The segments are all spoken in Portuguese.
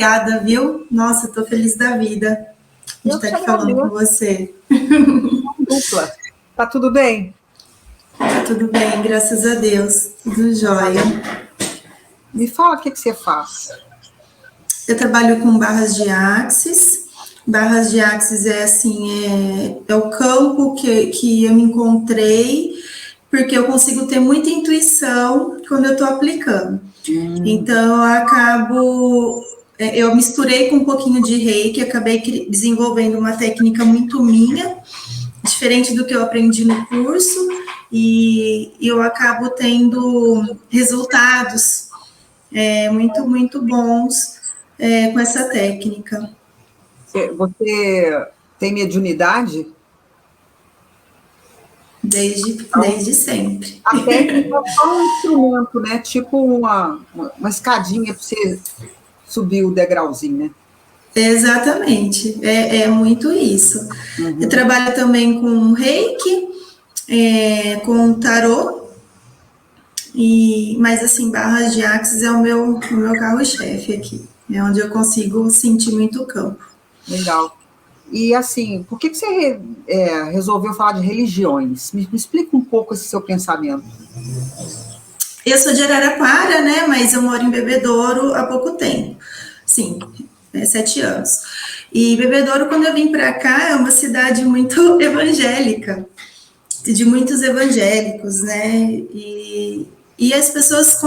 obrigada, viu? Nossa, estou feliz da vida de estar aqui falando com você. Dupla. Tá tudo bem? Tá tudo bem, graças a Deus. Tudo jóia. Me fala o que você faz. Eu trabalho com barras de axis. Barras de axis é assim, é o campo que eu me encontrei, porque eu consigo ter muita intuição quando eu estou aplicando. Então, eu misturei com um pouquinho de reiki, acabei desenvolvendo uma técnica muito minha, diferente do que eu aprendi no curso, e eu acabo tendo resultados muito, muito bons com essa técnica. Você tem mediunidade? Desde sempre. A técnica é só um instrumento, né? Tipo uma escadinha para você subir o degrauzinho, né? Exatamente, é muito isso. Uhum. Eu trabalho também com reiki, com tarô, mas assim, barras de axis é o meu carro-chefe aqui, é onde eu consigo sentir muito o campo. Legal. E assim, por que você resolveu falar de religiões? Me explica um pouco esse seu pensamento. Eu sou de Araraquara, né, mas eu moro em Bebedouro há pouco tempo, sim, 7 anos. E Bebedouro, quando eu vim para cá, é uma cidade muito evangélica, de muitos evangélicos, né, e as pessoas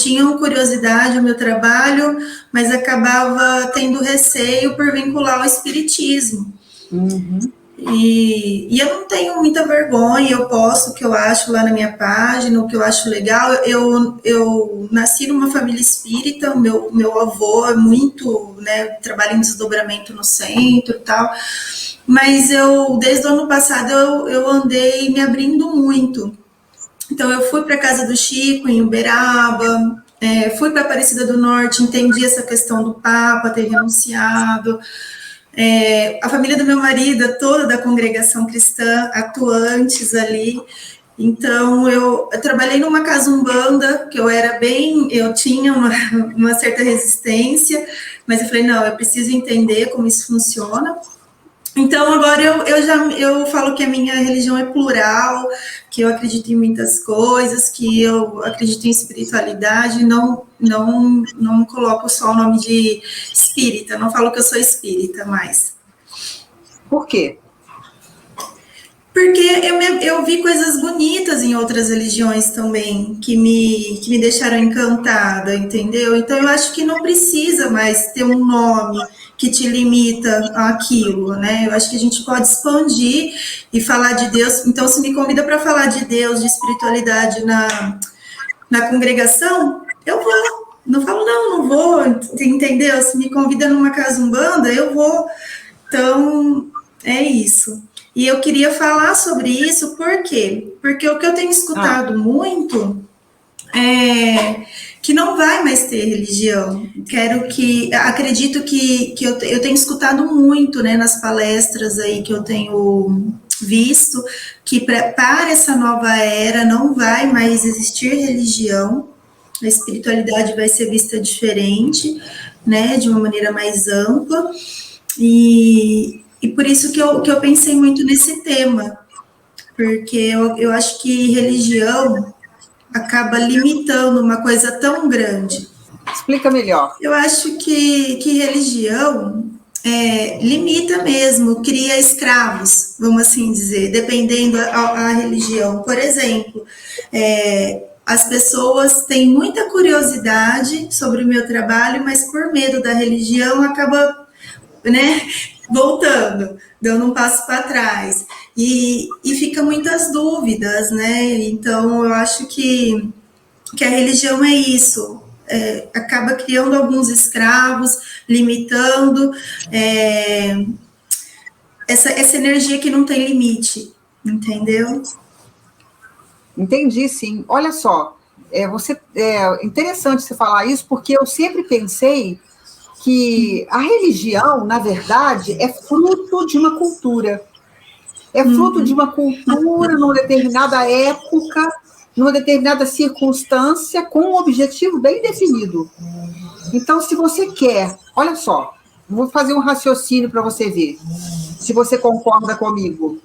tinham curiosidade no meu trabalho, mas acabava tendo receio por vincular ao espiritismo. Uhum. E eu não tenho muita vergonha, eu posto o que eu acho lá na minha página, o que eu acho legal. Eu nasci numa família espírita, meu avô é muito, né, trabalha em desdobramento no centro e tal, mas desde o ano passado, eu andei me abrindo muito. Então, eu fui para a casa do Chico, em Uberaba, fui para Aparecida do Norte, entendi essa questão do Papa ter renunciado. A família do meu marido é toda da congregação cristã, atuantes ali. Então, eu trabalhei numa casa umbanda, que eu tinha uma certa resistência, mas eu falei, não, eu preciso entender como isso funciona. Então, agora eu falo que a minha religião é plural, que eu acredito em muitas coisas, que eu acredito em espiritualidade, não coloco só o nome de espírita, não falo que eu sou espírita mais. Por quê? Porque eu vi coisas bonitas em outras religiões também, que me deixaram encantada, entendeu? Então, eu acho que não precisa mais ter um nome que te limita àquilo, né? Eu acho que a gente pode expandir e falar de Deus. Então, se me convida para falar de Deus, de espiritualidade na congregação, eu vou. Não falo, não vou, entendeu? Se me convida numa casa umbanda, eu vou. Então, é isso. E eu queria falar sobre isso, por quê? Porque o que eu tenho escutado muito que não vai mais ter religião. Acredito que eu tenho escutado muito, né, nas palestras aí que eu tenho visto, que para essa nova era não vai mais existir religião, a espiritualidade vai ser vista diferente, né, de uma maneira mais ampla, e por isso que eu pensei muito nesse tema, porque eu acho que religião acaba limitando uma coisa tão grande. Explica melhor. Eu acho que religião limita mesmo, cria escravos, vamos assim dizer, dependendo a religião. Por exemplo, as pessoas têm muita curiosidade sobre o meu trabalho, mas por medo da religião acaba, né, voltando, dando um passo para trás. E fica muitas dúvidas, né? Então, eu acho que a religião é isso, acaba criando alguns escravos, limitando essa energia que não tem limite, entendeu? Entendi, sim. Olha só, é interessante você falar isso, porque eu sempre pensei que a religião, na verdade, é fruto de uma cultura. É fruto de uma cultura numa determinada época numa determinada circunstância com um objetivo bem definido. Então, se você quer, olha só, vou fazer um raciocínio para você ver, se você concorda comigo.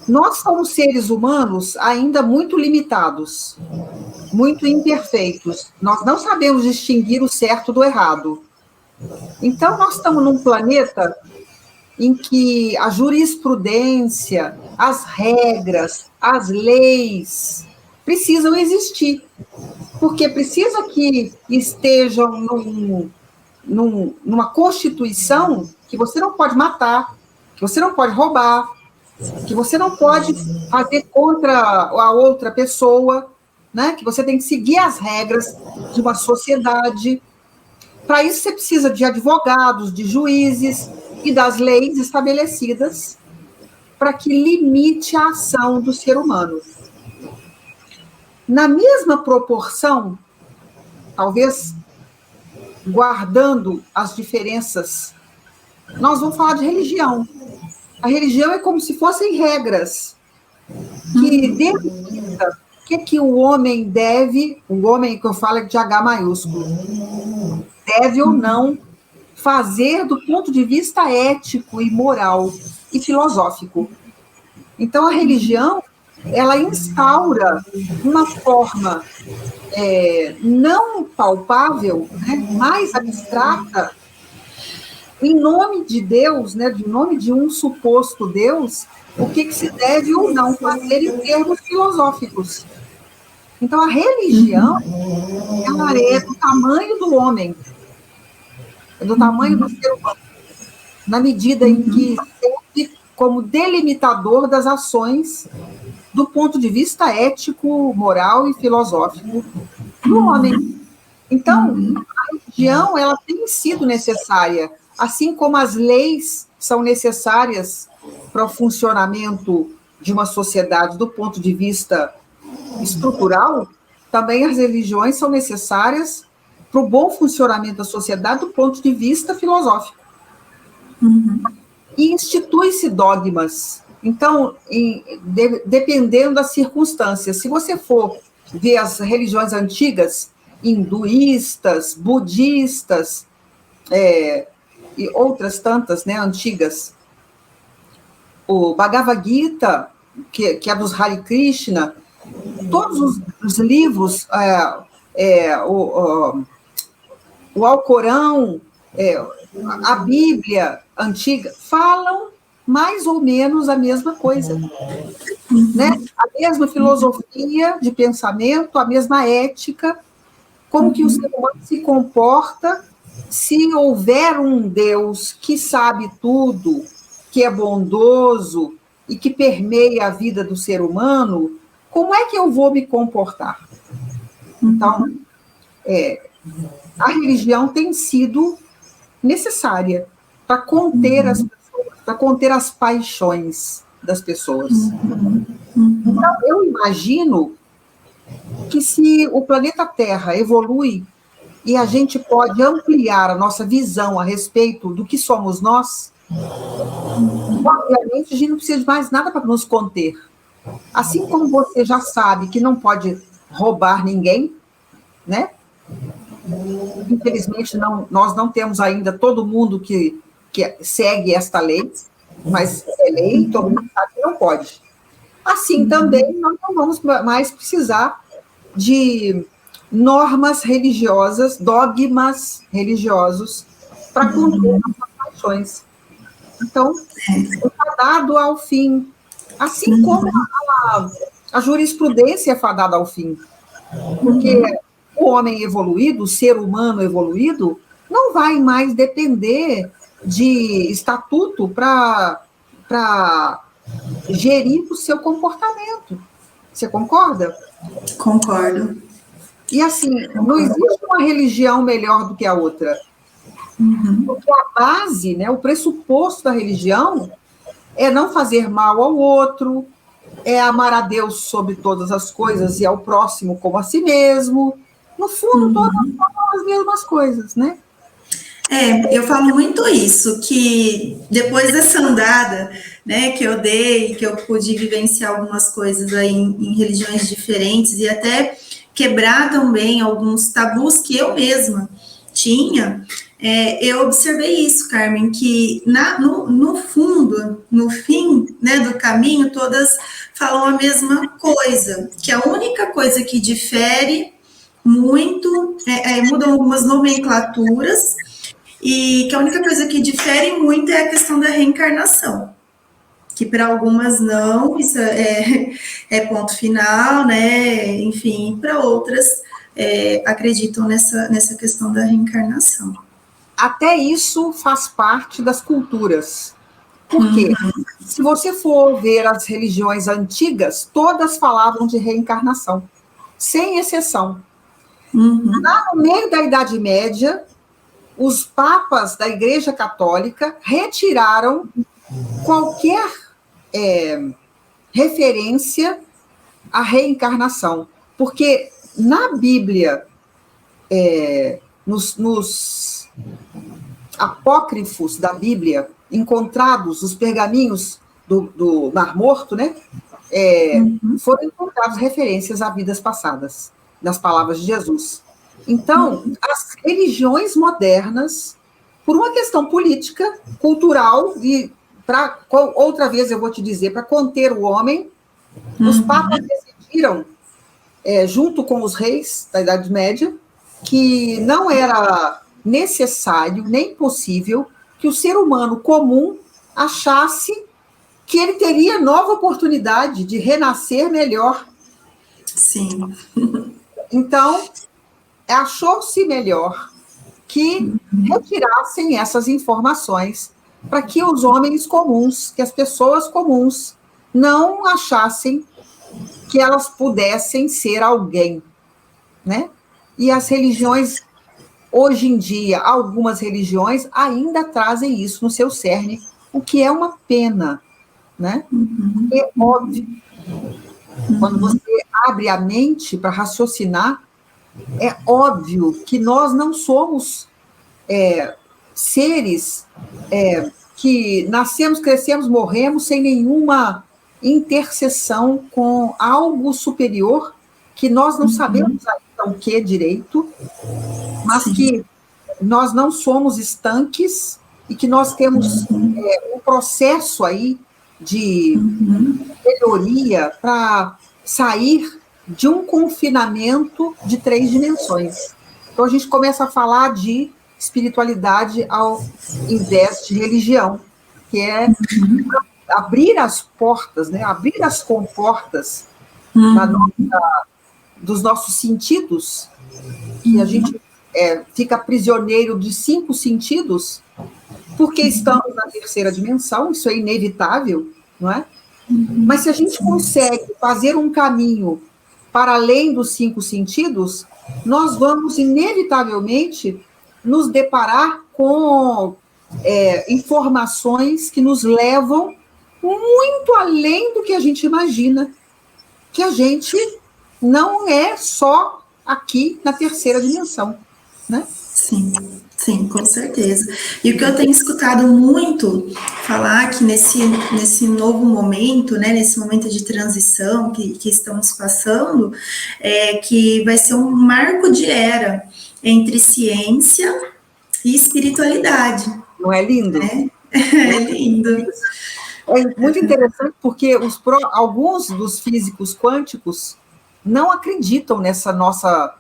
Nós somos seres humanos ainda muito limitados, muito imperfeitos. Nós não sabemos distinguir o certo do errado. Então, nós estamos num planeta em que a jurisprudência, as regras, as leis precisam existir, porque precisa que estejam numa Constituição que você não pode matar, que você não pode roubar, que você não pode fazer contra a outra pessoa, né? Que você tem que seguir as regras de uma sociedade. Para isso, você precisa de advogados, de juízes e das leis estabelecidas para que limite a ação do ser humano. Na mesma proporção, talvez guardando as diferenças, nós vamos falar de religião. A religião é como se fossem regras que delimitam o que o homem deve, o homem que eu falo é de H maiúsculo, deve ou não fazer do ponto de vista ético e moral e filosófico. Então, a religião, ela instaura uma forma não palpável, né, mais abstrata, em nome de Deus, né, em nome de um suposto Deus, o que se deve ou não fazer em termos filosóficos. Então, a religião, ela é do tamanho do homem, é do tamanho do ser humano, na medida em que serve como delimitador das ações do ponto de vista ético, moral e filosófico do homem. Então, a religião, ela tem sido necessária, assim como as leis são necessárias para o funcionamento de uma sociedade do ponto de vista estrutural, também as religiões são necessárias para o bom funcionamento da sociedade do ponto de vista filosófico. E institui-se dogmas. Então, dependendo das circunstâncias, se você for ver as religiões antigas, hinduístas, budistas, e outras tantas, né, antigas, o Bhagavad Gita, que é dos Hare Krishna, todos os livros, o Alcorão, a Bíblia antiga, falam mais ou menos a mesma coisa, né? A mesma filosofia de pensamento, a mesma ética, como que o ser humano se comporta se houver um Deus que sabe tudo, que é bondoso e que permeia a vida do ser humano, como é que eu vou me comportar? Então, a religião tem sido necessária para conter as pessoas, para conter as paixões das pessoas. Então, eu imagino que se o planeta Terra evolui e a gente pode ampliar a nossa visão a respeito do que somos nós, obviamente a gente não precisa de mais nada para nos conter. Assim como você já sabe que não pode roubar ninguém, né? Infelizmente, nós não temos ainda todo mundo que segue esta lei, mas é lei, todo mundo sabe que não pode. Assim também, nós não vamos mais precisar de normas religiosas, dogmas religiosos, para conter nossas paixões. Então, está dado ao fim. Assim como a jurisprudência é fadada ao fim. Porque o homem evoluído, o ser humano evoluído, não vai mais depender de estatuto para gerir o seu comportamento. Você concorda? Concordo. E assim, não existe uma religião melhor do que a outra. Porque a base, né, o pressuposto da religião é não fazer mal ao outro, é amar a Deus sobre todas as coisas e ao próximo como a si mesmo. No fundo, todas são as mesmas coisas, né? Eu falo muito isso, que depois dessa andada, né, que eu dei, que eu pude vivenciar algumas coisas aí em religiões diferentes e até quebrar também alguns tabus que eu mesma tinha, eu observei isso, Carmen, que no fundo, no fim, né, do caminho, todas falam a mesma coisa, que a única coisa que difere muito, mudam algumas nomenclaturas, e que a única coisa que difere muito é a questão da reencarnação, que para algumas não, isso é ponto final, né? Enfim, para outras acreditam nessa questão da reencarnação. Até isso faz parte das culturas. Por quê? Se você for ver as religiões antigas, todas falavam de reencarnação, sem exceção. Lá no meio da Idade Média, os papas da Igreja Católica retiraram qualquer referência à reencarnação, porque na Bíblia, nos apócrifos da Bíblia, encontrados os pergaminhos do Mar Morto, né, foram encontradas referências a vidas passadas, nas palavras de Jesus. Então, as religiões modernas, por uma questão política, cultural, e outra vez eu vou te dizer, para conter o homem, os papas decidiram, junto com os reis da Idade Média, que não era necessário, nem possível, que o ser humano comum achasse que ele teria nova oportunidade de renascer melhor. Sim. Então, achou-se melhor que retirassem essas informações para que os homens comuns, que as pessoas comuns, não achassem que elas pudessem ser alguém, né? E as religiões, hoje em dia, algumas religiões ainda trazem isso no seu cerne, o que é uma pena, né? É óbvio. Quando você abre a mente para raciocinar, é óbvio que nós não somos seres que nascemos, crescemos, morremos sem nenhuma interseção com algo superior, que nós não sabemos ainda o que direito, mas que nós não somos estanques e que nós temos um processo aí de melhoria para sair de um confinamento de 3 dimensões. Então, a gente começa a falar de espiritualidade ao invés de religião, que é abrir as portas, né? Abrir as comportas dos nossos sentidos, que a gente fica prisioneiro de 5 sentidos, porque estamos na 3ª dimensão, isso é inevitável, não é? Mas se a gente consegue fazer um caminho para além dos 5 sentidos, nós vamos inevitavelmente nos deparar com informações que nos levam muito além do que a gente imagina, que a gente não é só aqui na 3ª dimensão, né? Sim, com certeza. E o que eu tenho escutado muito falar que nesse novo momento, né, nesse momento de transição que estamos passando, é que vai ser um marco de era entre ciência e espiritualidade. Não é lindo? Né? É lindo. É muito interessante porque alguns dos físicos quânticos não acreditam nessa nossa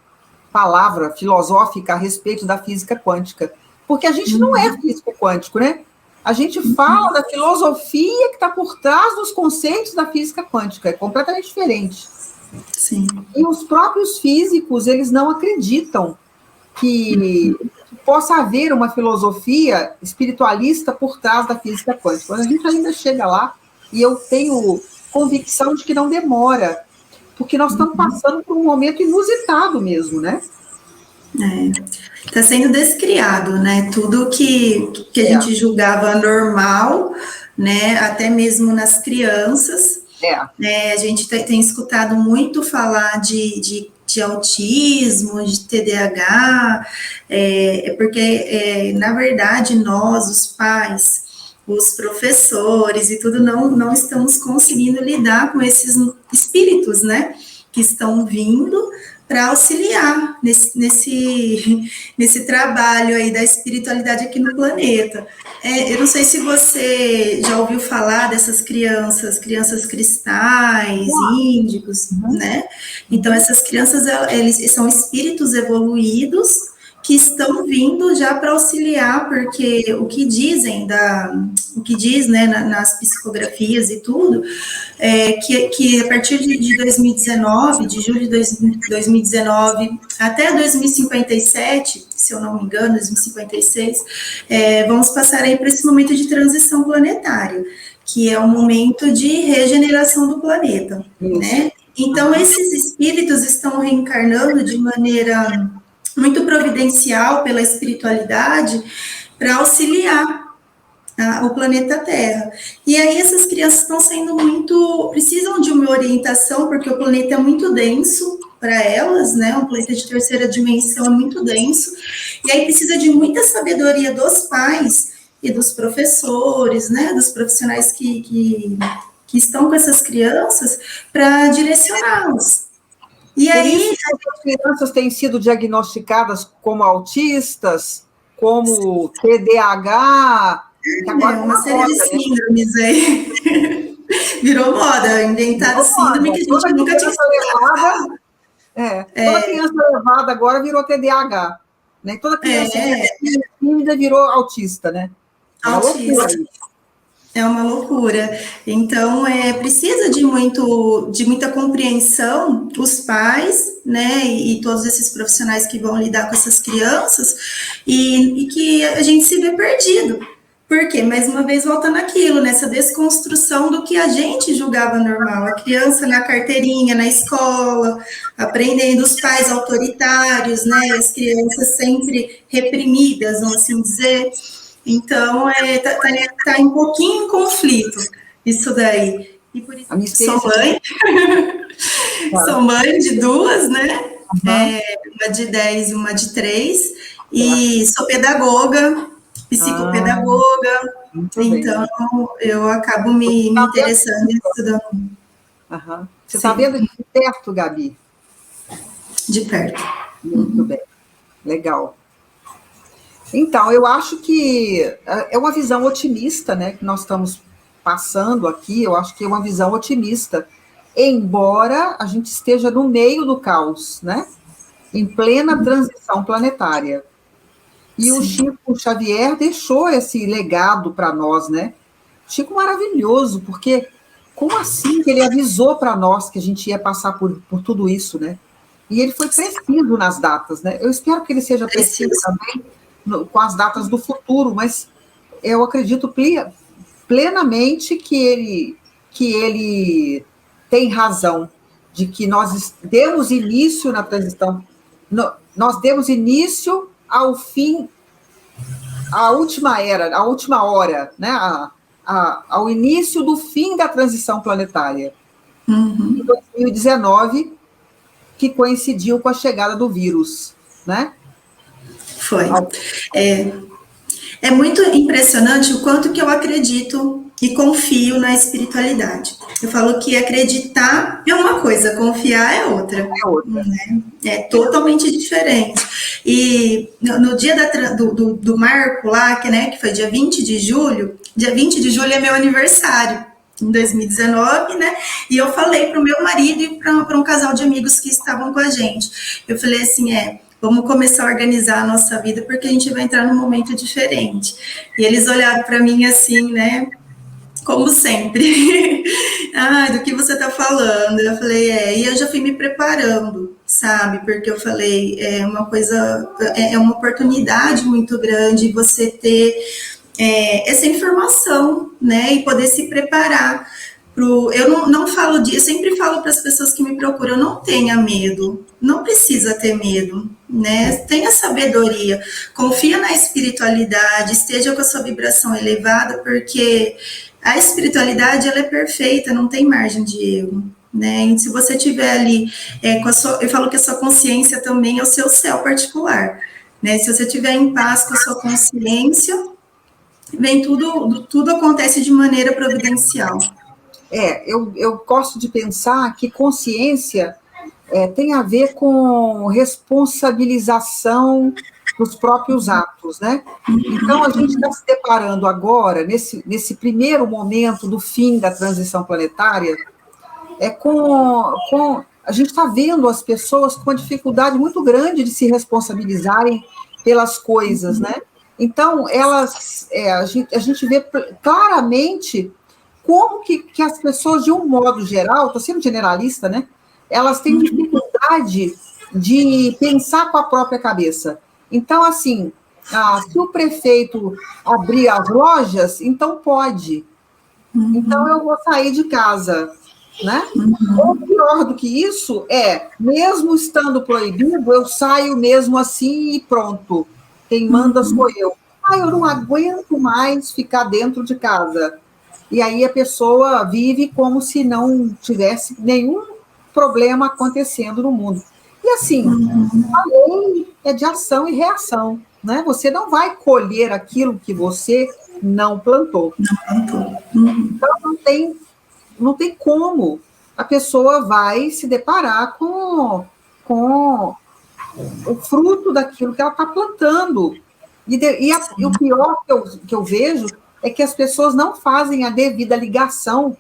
palavra filosófica a respeito da física quântica, porque a gente não é físico quântico, né? A gente fala da filosofia que está por trás dos conceitos da física quântica, é completamente diferente. Sim. E os próprios físicos, eles não acreditam que possa haver uma filosofia espiritualista por trás da física quântica. A gente ainda chega lá, e eu tenho convicção de que não demora, porque nós estamos passando por um momento inusitado mesmo, né? Está sendo descriado, né? Tudo que a gente julgava normal, né? Até mesmo nas crianças. A gente tem escutado muito falar de de autismo, de TDAH, porque, na verdade, nós, os pais, os professores e tudo, não estamos conseguindo lidar com esses espíritos, né, que estão vindo para auxiliar nesse trabalho aí da espiritualidade aqui no planeta. Eu não sei se você já ouviu falar dessas crianças cristais, índicos, né? Então, essas crianças, eles são espíritos evoluídos que estão vindo já para auxiliar, porque o que diz, né, nas psicografias e tudo, que a partir de 2019, de julho de 2019 até 2057, se eu não me engano, 2056, vamos passar aí para esse momento de transição planetária, que é o momento de regeneração do planeta, né? Então, esses espíritos estão reencarnando de maneira muito providencial pela espiritualidade para auxiliar o planeta Terra. E aí essas crianças estão sendo precisam de uma orientação, porque o planeta é muito denso para elas, né? Um planeta de terceira dimensão é muito denso, e aí precisa de muita sabedoria dos pais e dos professores, né? Dos profissionais que estão com essas crianças para direcioná-los. E por aí, isso que as crianças têm sido diagnosticadas como autistas, como TDAH, agora uma série de síndromes aí. Virou moda, inventaram síndrome que a gente nunca tinha escutado. Toda criança levada agora virou TDAH. Né? Toda criança tímida virou autista, né? Autista. É uma loucura. Então, precisa de muita compreensão, os pais, né, e todos esses profissionais que vão lidar com essas crianças, e que a gente se vê perdido. Por quê? Mais uma vez volta naquilo, nessa desconstrução do que a gente julgava normal. A criança na carteirinha, na escola, aprendendo os pais autoritários, né, as crianças sempre reprimidas, vamos assim dizer. Então, tá um pouquinho em conflito isso daí. E por isso sou mãe. Sou mãe de duas, né? Uma de 10 e uma de 3. E sou pedagoga, psicopedagoga. Então, eu acabo me interessando e estudando. Você está vendo de perto, Gabi? De perto. Muito bem. Legal. Então, eu acho que é uma visão otimista, né, que nós estamos passando aqui, eu acho que é uma visão otimista, embora a gente esteja no meio do caos, né, em plena transição planetária. E o Chico Xavier deixou esse legado para nós, né? Chico maravilhoso, porque como assim que ele avisou para nós que a gente ia passar por tudo isso, né? E ele foi preciso nas datas, né? Eu espero que ele seja preciso também com as datas do futuro, mas eu acredito plenamente que ele tem razão de que nós demos início na transição, nós demos início ao fim, à última era, à última hora, né? Ao início do fim da transição planetária, em 2019, que coincidiu com a chegada do vírus, né? Foi. É muito impressionante o quanto que eu acredito e confio na espiritualidade. Eu falo que acreditar é uma coisa, confiar é outra. Né? É totalmente diferente. E no dia do marco lá, que foi dia 20 de julho, dia 20 de julho é meu aniversário, em 2019, né? E eu falei para o meu marido e para um casal de amigos que estavam com a gente. Eu falei assim, vamos começar a organizar a nossa vida, porque a gente vai entrar num momento diferente. E eles olharam para mim assim, né? Como sempre. Do que você está falando? Eu falei, e eu já fui me preparando, sabe? Porque eu falei, é uma oportunidade muito grande você ter essa informação, né? E poder se preparar. Eu não falo disso, eu sempre falo para as pessoas que me procuram, não tenha medo, não precisa ter medo, né? Tenha sabedoria, confia na espiritualidade, esteja com a sua vibração elevada, porque a espiritualidade, ela é perfeita, não tem margem de erro, né? E se você tiver ali, eu falo que a sua consciência também é o seu céu particular, né? Se você tiver em paz com a sua consciência, vem tudo acontece de maneira providencial. Eu gosto de pensar que consciência tem a ver com responsabilização dos próprios atos, né? Então, a gente está se deparando agora, nesse primeiro momento do fim da transição planetária, a gente está vendo as pessoas com uma dificuldade muito grande de se responsabilizarem pelas coisas, né? Então, a gente vê claramente como que as pessoas, de um modo geral, estou sendo generalista, né? Elas têm dificuldade de pensar com a própria cabeça. Então, assim, se o prefeito abrir as lojas, então pode. Então, eu vou sair de casa, né? Ou pior do que isso mesmo estando proibido, eu saio mesmo assim e pronto. Quem manda sou eu. Eu não aguento mais ficar dentro de casa. E aí a pessoa vive como se não tivesse nenhum problema acontecendo no mundo. E assim, a lei é de ação e reação, né? Você não vai colher aquilo que você não plantou. Então não tem como. A pessoa vai se deparar com o fruto daquilo que ela está plantando. E o pior que eu vejo é que as pessoas não fazem a devida ligação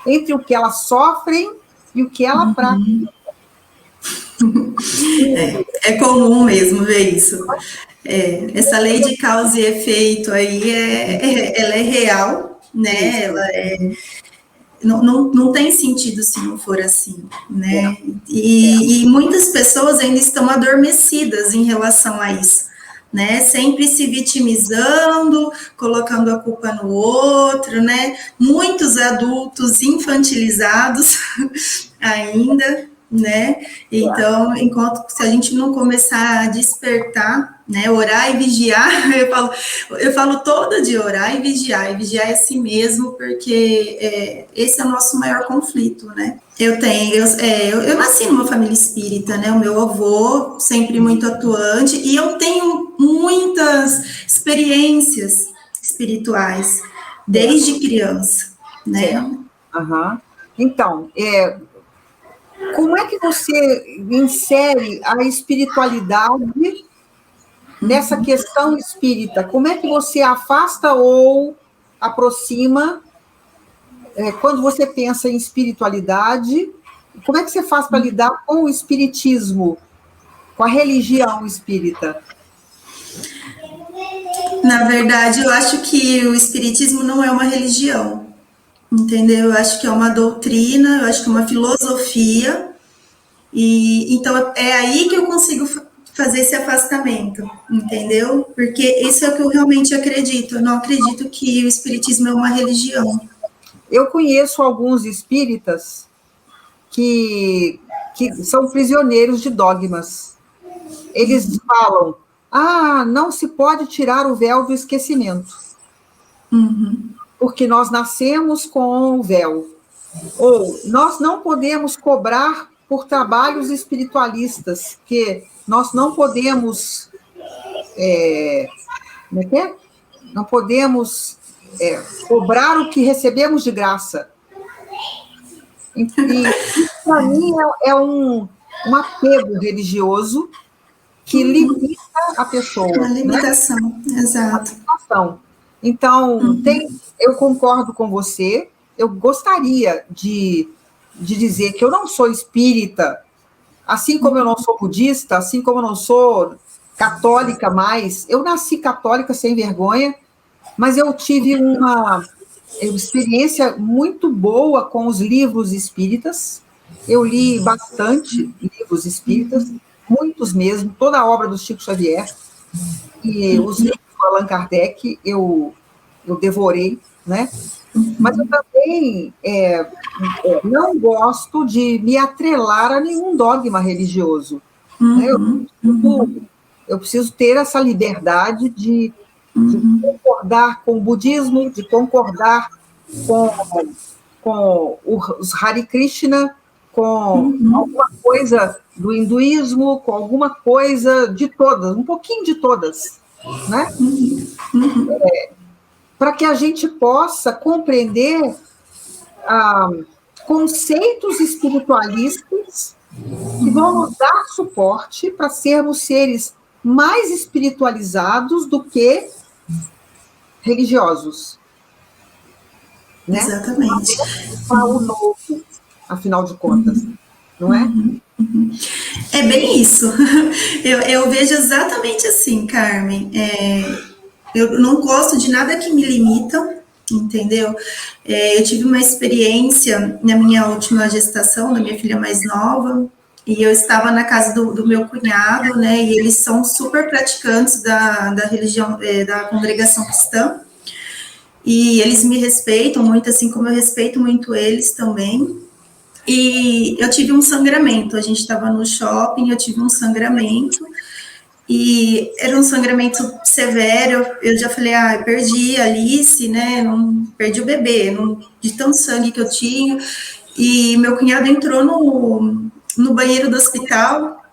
entre o que elas sofrem e o que ela pratica. É comum mesmo ver isso. Essa lei de causa e efeito aí, ela é real, né? Ela não tem sentido se não for assim, né? E muitas pessoas ainda estão adormecidas em relação a isso, né? Sempre se vitimizando, colocando a culpa no outro, né? Muitos adultos infantilizados ainda, né? Então, se a gente não começar a despertar, né, orar e vigiar, eu falo toda de orar e vigiar é si mesmo, porque esse é o nosso maior conflito, né? Eu nasci numa família espírita, né? O meu avô sempre muito atuante, e eu tenho muitas experiências espirituais desde criança, né? Então, como é que você insere a espiritualidade nessa questão espírita? Como é que você afasta ou aproxima quando você pensa em espiritualidade? Como é que você faz para lidar com o espiritismo, com a religião espírita? Na verdade, eu acho que o espiritismo não é uma religião, entendeu? Eu acho que é uma doutrina, eu acho que é uma filosofia, e então é aí que eu consigo fazer esse afastamento, entendeu? Porque isso é o que eu realmente acredito. Eu não acredito que o espiritismo é uma religião. Eu conheço alguns espíritas que são prisioneiros de dogmas. Eles falam: não se pode tirar o véu do esquecimento, porque nós nascemos com o véu. Ou nós não podemos cobrar por trabalhos espiritualistas, que nós não podemos não podemos cobrar o que recebemos de graça. E para mim é um apego religioso que limita a pessoa. Uma limitação, né? Exato. Então, eu concordo com você. Eu gostaria de dizer que eu não sou espírita, assim como eu não sou budista, assim como eu não sou católica mais. Eu nasci católica sem vergonha, mas eu tive uma experiência muito boa com os livros espíritas. Eu li bastante livros espíritas, muitos mesmo, toda a obra do Chico Xavier, e os livros do Allan Kardec eu devorei, né? Mas eu também não gosto de me atrelar a nenhum dogma religioso. Né? Eu preciso ter essa liberdade de concordar com o budismo, de concordar com os Hare Krishna, com alguma coisa do hinduísmo, com alguma coisa de todas, um pouquinho de todas, né? Para que a gente possa compreender conceitos espiritualistas que vão nos dar suporte para sermos seres mais espiritualizados do que religiosos. Né? Exatamente. Para o novo, afinal de contas, não é? É bem isso. Eu vejo exatamente assim, Carmen. Eu não gosto de nada que me limita, entendeu? Eu tive uma experiência na minha última gestação, da minha filha mais nova, e eu estava na casa do meu cunhado, né? E eles são super praticantes da religião, da congregação cristã. E eles me respeitam muito, assim como eu respeito muito eles também. E eu tive um sangramento. A gente estava no shopping, eu tive um sangramento. E era um sangramento severo. Eu já falei, eu perdi a Alice, né? Não, perdi o bebê, de tanto sangue que eu tinha. E meu cunhado entrou no banheiro do hospital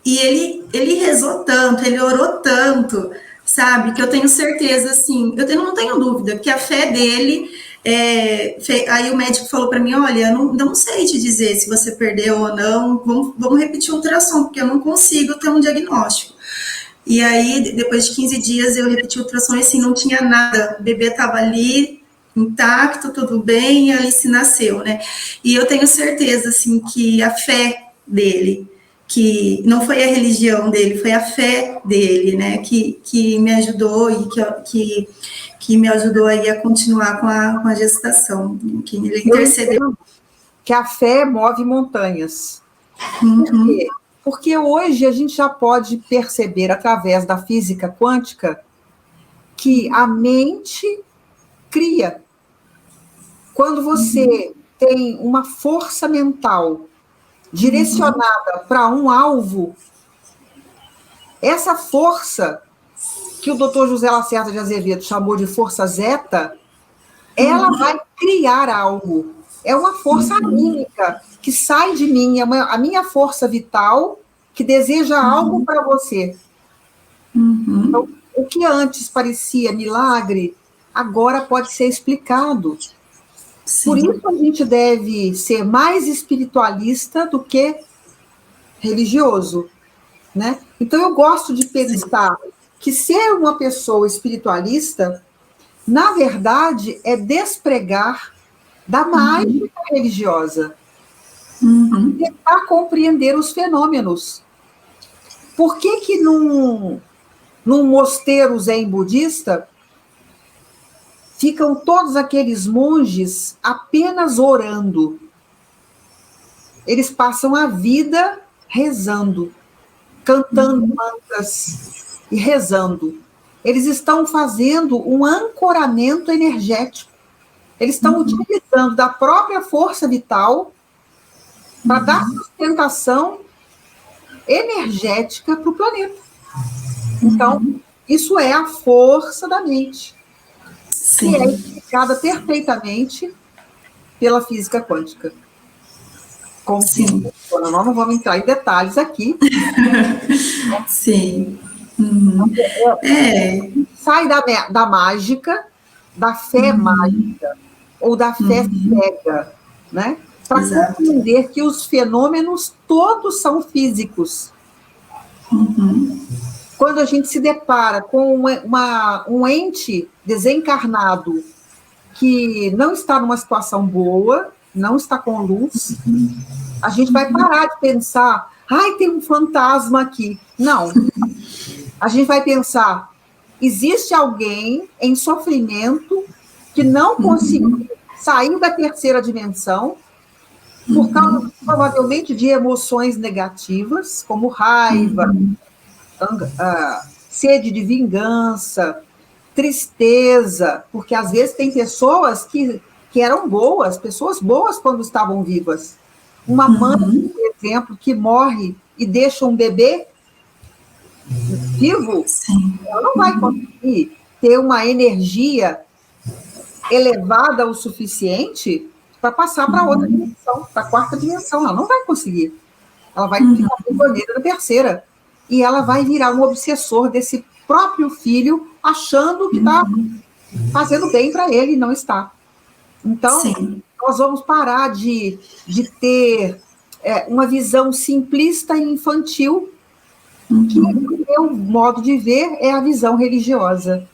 e ele rezou tanto, ele orou tanto, sabe? Que eu tenho certeza, assim, não tenho dúvida que a fé dele. Aí o médico falou para mim, olha, não sei te dizer se você perdeu ou não, vamos repetir o ultrassom, porque eu não consigo ter um diagnóstico. E aí, depois de 15 dias, eu repeti o ultrassom e assim, não tinha nada, o bebê estava ali, intacto, tudo bem, e a Alice nasceu, né? E eu tenho certeza, assim, que a fé dele, que não foi a religião dele, foi a fé dele, né, que me ajudou e que me ajudou aí a continuar com a gestação, que ele intercedeu. Que a fé move montanhas. Por quê? Porque hoje a gente já pode perceber, através da física quântica, que a mente cria. Quando você tem uma força mental direcionada para um alvo, essa força, que o Dr. José Lacerda de Azevedo chamou de força zeta, ela vai criar algo. É uma força anímica que sai de mim, a minha força vital que deseja algo para você. Então, o que antes parecia milagre, agora pode ser explicado. Sim. Por isso a gente deve ser mais espiritualista do que religioso, né? Então eu gosto de pensar que ser uma pessoa espiritualista, na verdade, é despregar da mágica religiosa. Tentar compreender os fenômenos. Por que num mosteiro zen budista ficam todos aqueles monges apenas orando? Eles passam a vida rezando, cantando mantras e rezando. Eles estão fazendo um ancoramento energético. Eles estão utilizando da própria força vital para dar sustentação energética para o planeta. Então, isso é a força da mente, que é explicada perfeitamente pela física quântica. Como se funciona. Nós não vamos entrar em detalhes aqui. Sim. Sai da mágica, da fé mágica, ou da fé cega, né? Para compreender que os fenômenos todos são físicos. Quando a gente se depara com um ente desencarnado que não está numa situação boa, não está com luz, a gente vai parar de pensar, tem um fantasma aqui. Não. A gente vai pensar, existe alguém em sofrimento que não conseguiu sair da terceira dimensão por causa, provavelmente, de emoções negativas, como raiva, sede de vingança, tristeza, porque às vezes tem pessoas que eram boas, pessoas boas quando estavam vivas. Uma mãe, por exemplo, que morre e deixa um bebê vivo, ela não vai conseguir ter uma energia elevada o suficiente para passar para outra dimensão, para a quarta dimensão. Ela não vai conseguir. Ela vai ficar prisioneira da terceira. E ela vai virar um obsessor desse próprio filho, achando que está fazendo bem para ele e não está. Então, Sim. nós vamos parar de ter uma visão simplista e infantil, que o meu modo de ver é a visão religiosa.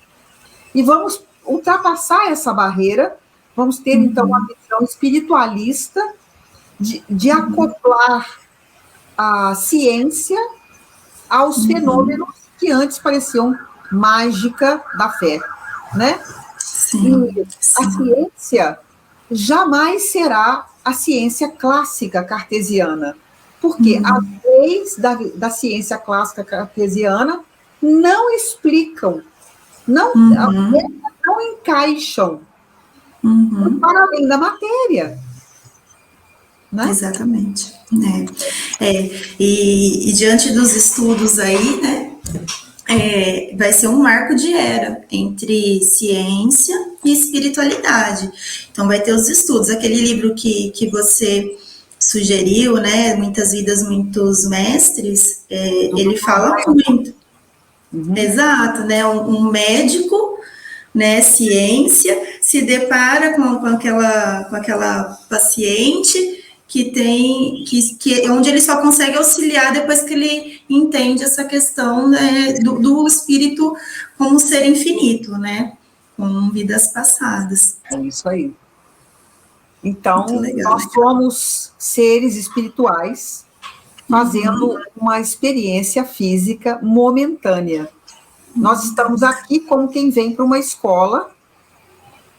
E vamos ultrapassar essa barreira, vamos ter, então, uma visão espiritualista de acoplar a ciência aos fenômenos que antes pareciam mágica da fé, né? Sim. E a ciência jamais será a ciência clássica cartesiana, porque as leis da ciência clássica cartesiana não explicam, não encaixam para além da matéria. Né? Exatamente. E diante dos estudos aí, né, vai ser um marco de era entre ciência e espiritualidade. Então, vai ter os estudos. Aquele livro que você sugeriu, né, Muitas Vidas, Muitos Mestres, ele fala muito. Exato, né, um médico, né, ciência, se depara com aquela paciente que tem, onde ele só consegue auxiliar depois que ele entende essa questão, né, do espírito como ser infinito, né, com vidas passadas. É isso aí. Então, nós somos seres espirituais fazendo uma experiência física momentânea. Nós estamos aqui como quem vem para uma escola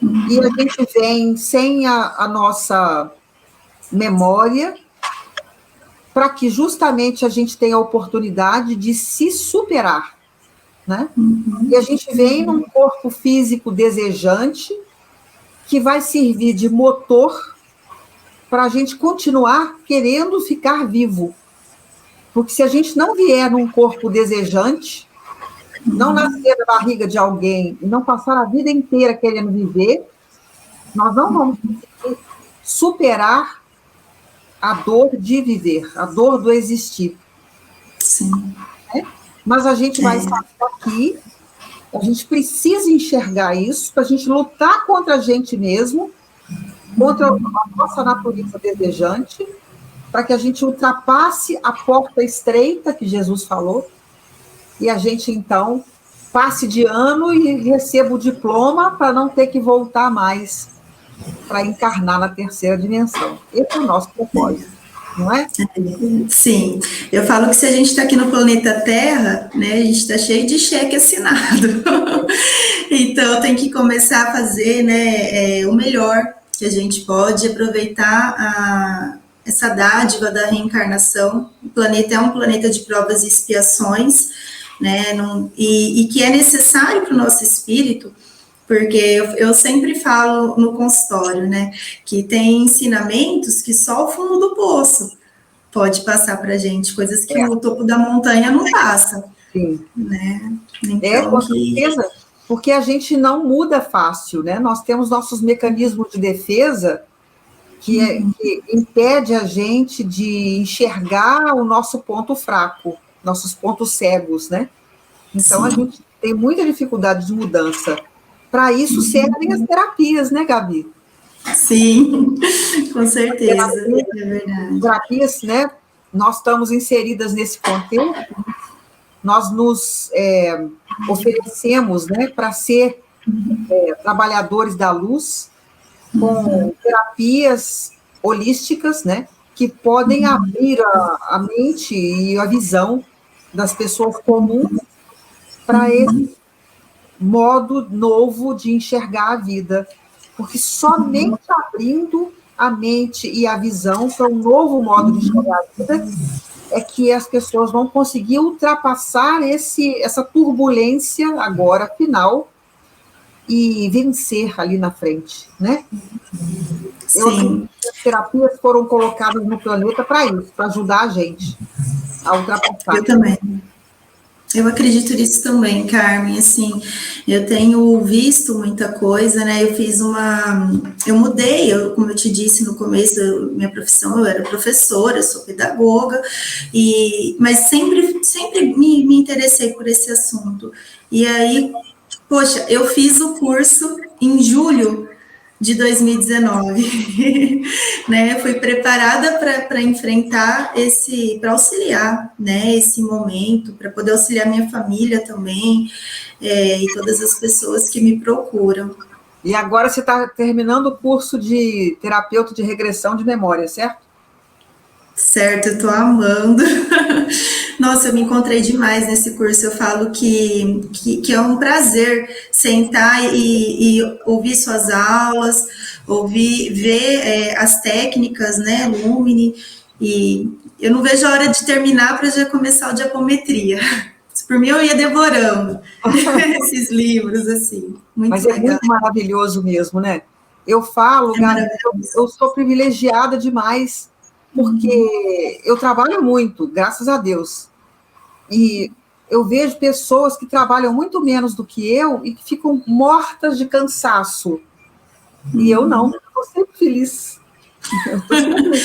e a gente vem sem a nossa memória, para que justamente a gente tenha a oportunidade de se superar, né? E a gente vem num corpo físico desejante, que vai servir de motor para a gente continuar querendo ficar vivo. Porque se a gente não vier num corpo desejante, não nascer da barriga de alguém e não passar a vida inteira querendo viver, nós não vamos conseguir superar a dor de viver, a dor do existir. Sim. Mas a gente vai sair daqui, a gente precisa enxergar isso, para a gente lutar contra a gente mesmo, contra a nossa natureza desejante, para que a gente ultrapasse a porta estreita que Jesus falou, e a gente, então, passe de ano e receba o diploma para não ter que voltar mais para encarnar na terceira dimensão. Esse é o nosso propósito, não é? Sim, eu falo que se a gente está aqui no planeta Terra, né, a gente está cheio de cheque assinado. Então tem que começar a fazer, né, o melhor que a gente pode, aproveitar essa dádiva da reencarnação. O planeta é um planeta de provas e expiações, né, e que é necessário para o nosso espírito. Porque eu sempre falo no consultório, né, que tem ensinamentos que só o fundo do poço pode passar para a gente, coisas que o topo da montanha não passa. Sim. Né? Então, com certeza, porque a gente não muda fácil, né? Nós temos nossos mecanismos de defesa que impede a gente de enxergar o nosso ponto fraco, nossos pontos cegos, né? Então, a gente tem muita dificuldade de mudança. Para isso servem as terapias, né, Gabi? Sim, com certeza, é verdade. Terapias, né? Nós estamos inseridas nesse contexto, nós nos oferecemos, né, para ser trabalhadores da luz, com terapias holísticas, né, que podem abrir a mente e a visão das pessoas comuns para esse modo novo de enxergar a vida, porque somente abrindo a mente e a visão para um novo modo de enxergar a vida é que as pessoas vão conseguir ultrapassar essa turbulência agora final e vencer ali na frente, né? Sim. Eu acredito que as terapias foram colocadas no planeta para isso, para ajudar a gente a ultrapassar. Eu também. Eu acredito nisso também, Carmen, assim, eu tenho visto muita coisa, né, eu mudei, como eu te disse no começo, minha profissão, eu era professora, sou pedagoga, mas sempre me interessei por esse assunto, e aí, poxa, eu fiz o curso em julho de 2019, né? Fui preparada para enfrentar para auxiliar, né? Esse momento, para poder auxiliar minha família também, e todas as pessoas que me procuram. E agora você está terminando o curso de terapeuta de regressão de memória, certo? Certo, eu tô amando. Nossa, eu me encontrei demais nesse curso. Eu falo que é um prazer sentar e ouvir suas aulas, ver as técnicas, né, Lumine, e eu não vejo a hora de terminar para já começar o diapometria. Por mim, eu ia devorando esses livros, assim, muito Mas é legal. muito maravilhoso mesmo, né? Eu falo, Gabi, eu sou privilegiada demais, porque eu trabalho muito, graças a Deus. E eu vejo pessoas que trabalham muito menos do que eu e que ficam mortas de cansaço. E eu não, estou sempre feliz. Eu estou sempre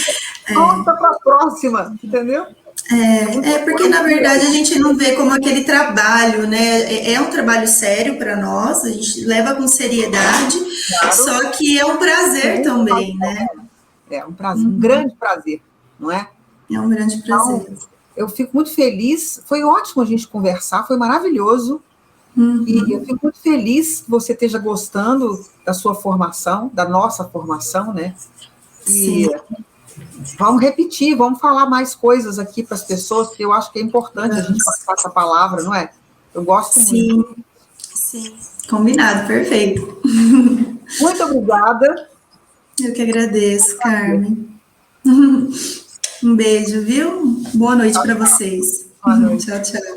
pronta para a próxima, entendeu? Porque na verdade a gente não vê como aquele trabalho, né? É um trabalho sério para nós, a gente leva com seriedade, claro. Só que é um prazer também, né? É um prazer, um grande prazer, não é? É um grande prazer. Então, eu fico muito feliz, foi ótimo a gente conversar, foi maravilhoso. E eu fico muito feliz que você esteja gostando da sua formação, da nossa formação, né? E sim. Vamos repetir, vamos falar mais coisas aqui para as pessoas, que eu acho que é importante a gente passar essa palavra, não é? Eu gosto muito. Sim, combinado, perfeito. Muito obrigada. Eu que agradeço, Carmen. Um beijo, viu? Boa noite para vocês. Boa noite. Tchau, tchau.